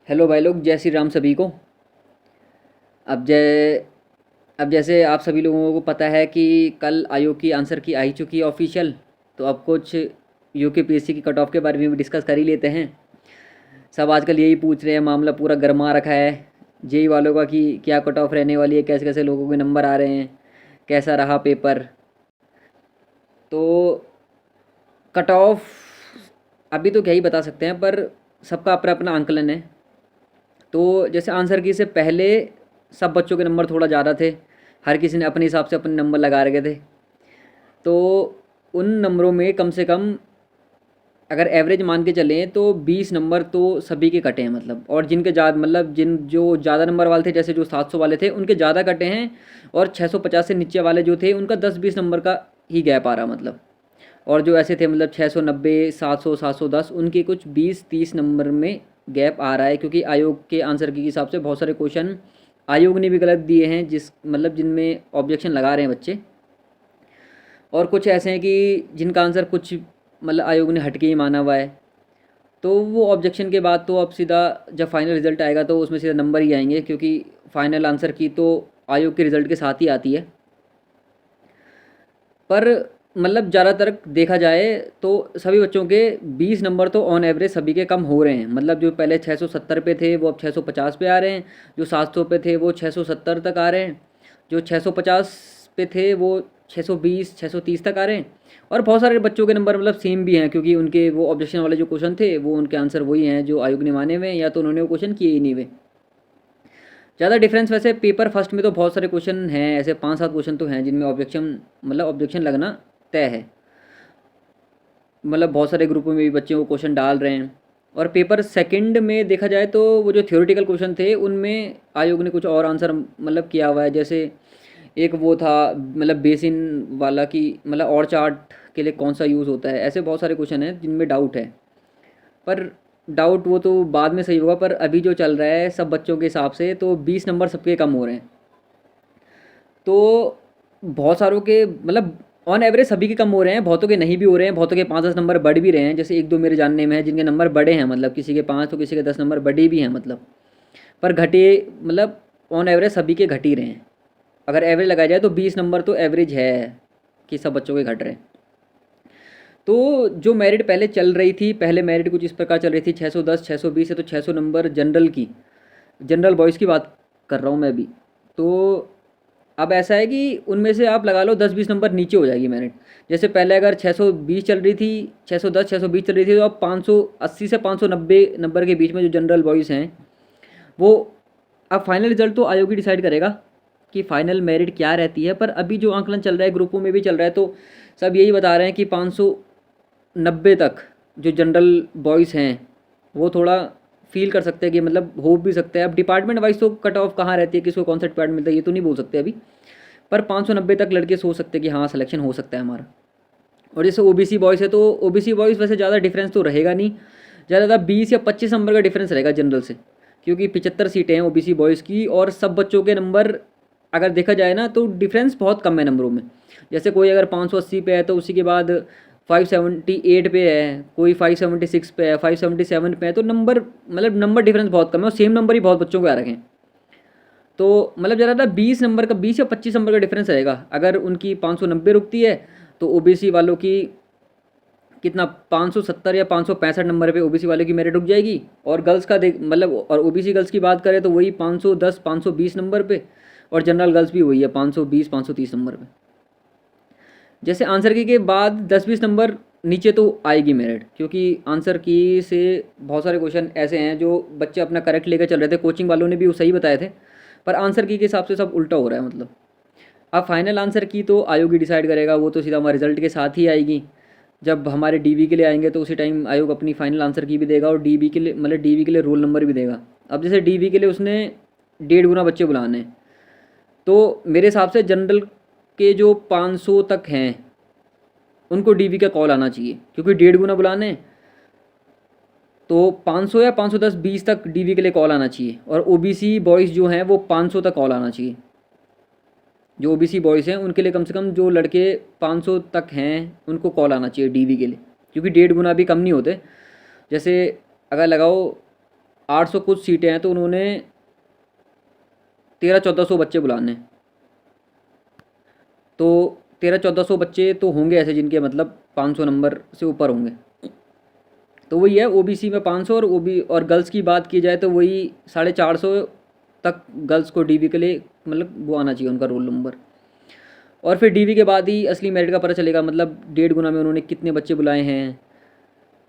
Hello भाई लोग, जय श्री राम सभी को। अब जय अब जैसे आप सभी लोगों को पता है कि कल आयोग की आंसर की आई चुकी है ऑफिशियल। तो अब कुछ यूकेपीएससी की कट ऑफ के बारे में भी डिस्कस कर ही लेते हैं। सब आजकल यही पूछ रहे हैं, मामला पूरा गर्मा रखा है जेई वालों का कि क्या कट ऑफ रहने वाली है, कैसे कैसे लोगों के नंबर आ रहे हैं, कैसा रहा पेपर। तो कट ऑफ अभी तो क्या ही बता सकते हैं, पर सबका अपना अपना आंकलन है। तो जैसे आंसर की से पहले सब बच्चों के नंबर थोड़ा ज़्यादा थे। हर किसी ने अपने हिसाब से अपने नंबर लगा रखे थे। तो उन नंबरों में कम से कम अगर एवरेज मान के चलें तो 20 नंबर तो सभी के कटे हैं, मतलब। और जिनके ज़्यादा, मतलब जिन जो ज़्यादा नंबर वाले थे, जैसे जो 700 वाले थे, उनके ज़्यादा कटे हैं। और 650 से नीचे वाले जो थे, उनका 10-20 नंबर का ही गैप आ रहा, मतलब। और जो ऐसे थे, मतलब 690, 700, 710, उनके कुछ 20-30 नंबर में गैप आ रहा है, क्योंकि आयोग के आंसर के हिसाब से बहुत सारे क्वेश्चन आयोग ने भी गलत दिए हैं, जिस मतलब जिनमें ऑब्जेक्शन लगा रहे हैं बच्चे। और कुछ ऐसे हैं कि जिनका आंसर कुछ मतलब आयोग ने हटके ही माना हुआ है। तो वो ऑब्जेक्शन के बाद तो अब सीधा जब फाइनल रिजल्ट आएगा तो उसमें सीधा नंबर ही आएंगे, क्योंकि फाइनल आंसर की तो आयोग के रिजल्ट के साथ ही आती है। पर मतलब ज़्यादातर देखा जाए तो सभी बच्चों के 20 नंबर तो ऑन एवरेज सभी के कम हो रहे हैं। मतलब जो पहले 670 पे थे वो अब 650 पे आ रहे हैं। जो 700 पे थे वो 670 तक आ रहे हैं। जो 650 पे थे वो 620, 630 तक आ रहे हैं। और बहुत सारे बच्चों के नंबर मतलब सेम भी हैं, क्योंकि उनके वो ऑब्जेक्शन वाले जो क्वेश्चन थे वो उनके आंसर वही हैं जो आयोग ने माने हुए हैं, या तो उन्होंने वो क्वेश्चन किए ही नहीं हुए। ज़्यादा डिफरेंस वैसे पेपर फर्स्ट में तो बहुत सारे क्वेश्चन हैं, ऐसे 5-7 क्वेश्चन तो हैं जिनमें ऑब्जेक्शन, मतलब ऑब्जेक्शन लगना तय है। मतलब बहुत सारे ग्रुपों में भी बच्चे वो क्वेश्चन डाल रहे हैं। और पेपर सेकंड में देखा जाए तो वो जो थ्योरेटिकल क्वेश्चन थे उनमें आयोग ने कुछ और आंसर मतलब किया हुआ है। जैसे एक वो था, मतलब बेसिन वाला, कि मतलब और चार्ट के लिए कौन सा यूज़ होता है। ऐसे बहुत सारे क्वेश्चन हैं जिनमें डाउट है। पर डाउट वो तो बाद में सही होगा, पर अभी जो चल रहा है सब बच्चों के हिसाब से तो 20 नंबर सबके कम हो रहे हैं। तो बहुत सारों के मतलब ऑन एवरेज सभी के कम हो रहे हैं, बहुतों के नहीं भी हो रहे हैं, बहुतों के 5-10 नंबर बढ़ भी रहे हैं। जैसे एक दो मेरे जानने में है जिनके नंबर बढ़े हैं, मतलब किसी के 5 तो किसी के 10 नंबर बढ़े भी हैं, मतलब। पर घटे, मतलब ऑन एवरेज सभी के घट ही रहे हैं। अगर एवरेज लगाया जाए तो 20 नंबर तो एवरेज है कि सब बच्चों के घट रहे हैं। तो जो मेरिट पहले चल रही थी, पहले मेरिट कुछ इस प्रकार चल रही थी, 610, 620 है तो 600 नंबर जनरल की, जनरल बॉयज़ की बात कर रहा हूँ मैं भी। तो अब ऐसा है कि उनमें से आप लगा लो 10-20 नंबर नीचे हो जाएगी मेरिट। जैसे पहले अगर 620 चल रही थी, 610, 620 चल रही थी, तो अब 580 से 590 नंबर के बीच में जो जनरल बॉयज़ हैं वो, अब फाइनल रिजल्ट तो आयोग ही डिसाइड करेगा कि फाइनल मेरिट क्या रहती है। पर अभी जो आंकलन चल रहा है, ग्रुपों में भी चल रहा है, तो सब यही बता रहे हैं कि 590 तक जो जनरल बॉयज़ हैं वो थोड़ा फील कर सकते हैं कि मतलब हो भी सकता है। अब डिपार्टमेंट वाइज तो कट ऑफ कहाँ रहती है, किसको कौन सा डिपार्टमेंट मिलता है, ये तो नहीं बोल सकते अभी। पर 590 तक लड़के सोच सकते हैं कि हाँ सिलेक्शन हो सकता है हमारा। और जैसे ओबीसी बॉयज़ है तो ओबीसी बॉयज़ वैसे ज़्यादा डिफरेंस तो रहेगा नहीं। ज़्यादा 20 या 25 नंबर का डिफरेंस रहेगा जनरल से, क्योंकि 75 सीटें हैं ओबीसी बॉयज़ की। और सब बच्चों के नंबर अगर देखा जाए ना तो डिफरेंस बहुत कम है नंबरों में। जैसे कोई अगर 580 पे है तो उसी के बाद 578 पे है, कोई 576 पे है, 577 पे है, तो नंबर मतलब नंबर डिफरेंस बहुत कम है, और सेम नंबर ही बहुत बच्चों को आ रखे हैं। तो मतलब ज़्यादा 20 नंबर का, 20 या 25 नंबर का डिफरेंस रहेगा। अगर उनकी 590 रुकती है तो ओबीसी वालों की कितना, 570 या 565 नंबर पे ओबीसी वाले की मेरिट रुक जाएगी। और गर्ल्स का देख, मतलब और ओबीसी गर्ल्स की बात करें तो वही 510, 520 नंबर पे। और जनरल गर्ल्स भी वही है 520, 530 नंबर पे। जैसे आंसर की के बाद 10-20 नंबर नीचे तो आएगी मेरिट, क्योंकि आंसर की से बहुत सारे क्वेश्चन ऐसे हैं जो बच्चे अपना करेक्ट लेकर चल रहे थे, कोचिंग वालों ने भी वो सही बताए थे। पर आंसर की के हिसाब से सब उल्टा हो रहा है, मतलब। अब फाइनल आंसर की तो आयोग ही डिसाइड करेगा, वो तो सीधा हमारे रिजल्ट के साथ ही आएगी। जब हमारे डीवी के लिए आएंगे तो उसी टाइम आयोग अपनी फाइनल आंसर की भी देगा, और डीवी के लिए, मतलब डीवी के लिए रोल नंबर भी देगा। अब जैसे डीवी के लिए उसने 1.5 गुना बच्चे बुलाने हैं, तो मेरे हिसाब से जनरल के जो 500 तक हैं उनको डीवी का कॉल आना चाहिए, क्योंकि 1.5 गुना बुलाने हैं। तो 500 या 510, 20 तक डीवी के लिए कॉल आना चाहिए। और ओबीसी बॉयज़ जो हैं वो 500 तक कॉल आना चाहिए। जो ओबीसी बॉयज़ हैं उनके लिए कम से कम जो लड़के 500 तक हैं उनको कॉल आना चाहिए डीवी के लिए, क्योंकि 1.5 गुना भी कम नहीं होते। जैसे अगर लगाओ 800 कुछ सीटें हैं, तो उन्होंने 1300-1400 बच्चे बुलाने हैं। तो 1300-1400 बच्चे तो होंगे ऐसे जिनके मतलब 500 नंबर से ऊपर होंगे। तो वही है, ओबीसी में 500, और ओबी और गर्ल्स की बात की जाए तो वही 450 तक गर्ल्स को डीवी के लिए मतलब वो आना चाहिए उनका रोल नंबर। और फिर डीवी के बाद ही असली मेरिट का पता चलेगा, मतलब 1.5 गुना में उन्होंने कितने बच्चे बुलाए हैं।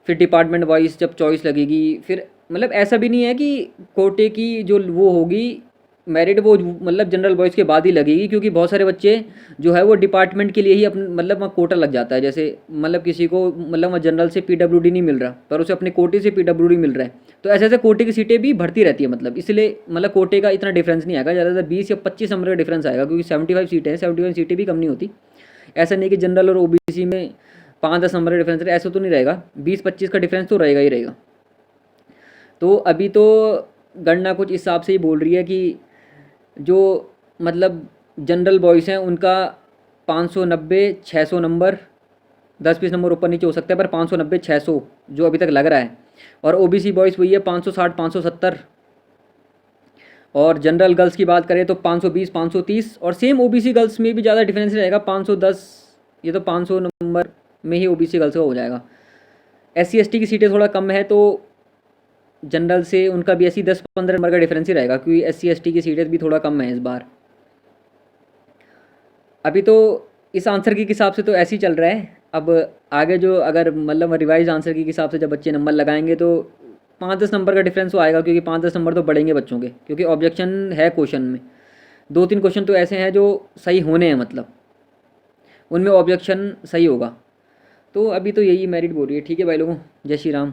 फिर डिपार्टमेंट वाइज जब चॉइस लगेगी, फिर मतलब ऐसा भी नहीं है कि कोटे की जो वो होगी मेरिट, वो मतलब जनरल बॉयज़ के बाद ही लगेगी, क्योंकि बहुत सारे बच्चे जो है वो डिपार्टमेंट के लिए ही अपने मतलब वहाँ कोटा लग जाता है। जैसे मतलब किसी को मतलब वहाँ जनरल से पीडब्ल्यूडी नहीं मिल रहा, पर उसे अपने कोटे से पीडब्ल्यूडी मिल रहा है। तो ऐसे ऐसे कोटे की सीटें भी भरती रहती है, मतलब इसलिए मतलब कोटे का इतना डिफरेंस नहीं आएगा, ज़्यादातर 20 या 25 नंबर का डिफरेंस आएगा, क्योंकि 75 सीटें हैं, 75 सीटें भी कम नहीं होती। ऐसा नहीं कि जनरल और ओबीसी में 5-10 नंबर का डिफरेंस है, ऐसा तो नहीं रहेगा, 20-25 का डिफरेंस तो रहेगा ही रहेगा। तो अभी तो गणना कुछ इस हिसाब से ही बोल रही है कि जो मतलब जनरल बॉयज़ हैं उनका 590-600 नंबर, 10-20 नंबर ऊपर नीचे हो सकता है, पर 590-600 जो अभी तक लग रहा है। और ओबीसी बॉयज़ वही है 560-570। और जनरल गर्ल्स की बात करें तो 520-530, और सेम ओबीसी गर्ल्स में भी ज़्यादा डिफरेंस रहेगा, 510। ये तो 500 नंबर में ही ओबीसी गर्ल्स का हो जाएगा। SC ST की सीटें थोड़ा कम है, तो जनरल से उनका भी ऐसी 10-15 नंबर का डिफरेंस ही रहेगा, क्योंकि SC ST की सीटें भी थोड़ा कम है इस बार। अभी तो इस आंसर के हिसाब से तो ऐसे ही चल रहा है। अब आगे जो अगर मतलब रिवाइज आंसर के हिसाब से जब बच्चे नंबर लगाएंगे तो 5-10 नंबर का डिफरेंस तो आएगा, क्योंकि 5-10 नंबर तो बढ़ेंगे बच्चों के, क्योंकि ऑब्जेक्शन है क्वेश्चन में। 2-3 क्वेश्चन तो ऐसे हैं जो सही होने हैं, मतलब उनमें ऑब्जेक्शन सही होगा। तो अभी तो यही मेरिट बोल रही है। ठीक है भाई लोगों, जय श्री राम।